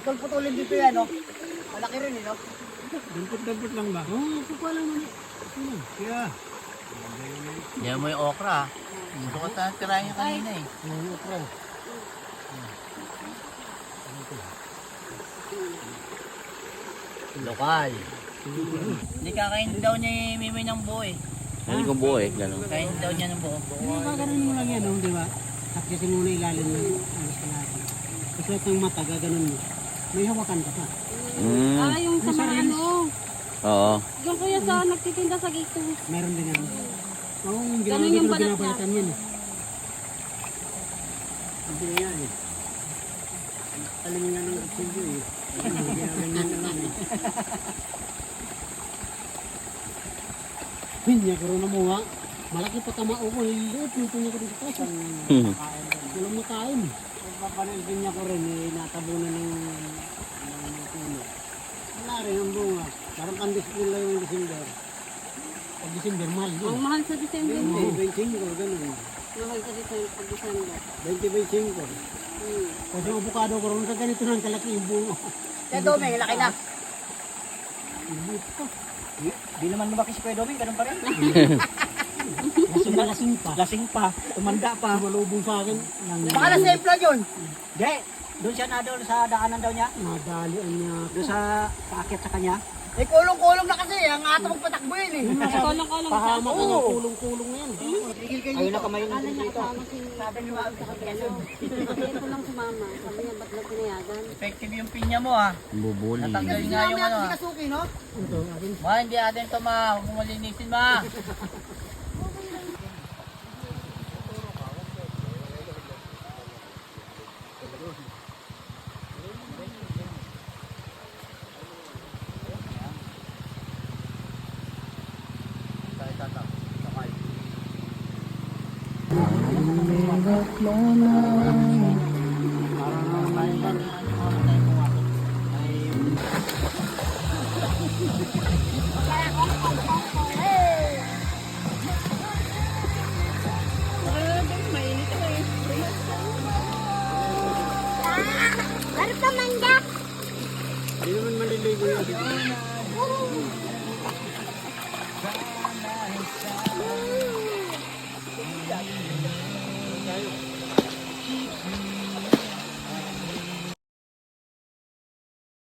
Putol-putulin dito yan, no? Malaki rin, no? Dampot-dampot lang ba? Oo, pupa lang man. Kaya. Yan mo yung okra. Gusto ko tirahin niya kanina eh. Yung okra. Lokal. Hindi kakain daw niya Mimoy ng buo eh. Hindi ko buo eh, gano'n. Kain daw niya ng buo. Gaganon mo lang yan, oh, di ba? Takyasin mo na ilalim ng alas ka natin. Kasi ito yung mata, gaganon mo. May hawakan ka pa. Mm. Yung sa mga ano. Oo. Yung kuya sa nagtitinda sa gito. Meron din yan. Oo, yung Ganun yung balat niya. ginabalatan yan eh. Hindi na yan eh. Alam nga ng aksilyo eh. Ginaganyan na lang eh. Pinya ko rin na mga malaki pa tamao ko. Liit yung pinya ko rin sa taas. Walang makain. Pagpapanil pinya ko rin eh. Natabunan ng puno. Wala rin ang bunga. Parang kandis lang yung December. Pag December, mahal Ang yun. mahal sa December. 25, ganun. Mahal sa December. Pag December. 25. Kasi yung avocado ko rin sa ganito ng kalaki yung bunga. Kaya Domeng, laki na. Ibut pa. Di naman lumaki si Kuya Domeng, ganun pa rin. Lasing pa. Lasing pa, tumanda pa. Malubong sa akin. Baka na safe lang yun. Di, doon siya na doon sa daanan daw niya. Nadalian niya. Doon sa paakyat sa kanya. Eh, kulong-kulong na kasi. Ang ata magpatakbo yun eh. Kolong-kolong siya. Pahamak ka ng Oo. kulong-kulong yan. Tigil kayo ayun na kamay Akala yung niya dito. kasama si Sabi niyo ba? ano. Kasi ko lang sumama. Sabi niya, ba't lang pinayagan? Effective yung pinya mo ah. Bubuli. Natanggal nga yung ano ah. Kasuki, no? Ito, akin. Ma, hindi natin ito ma. Huwag mo malinisin ma. Ano pa manda? Hindi naman maliligo yan.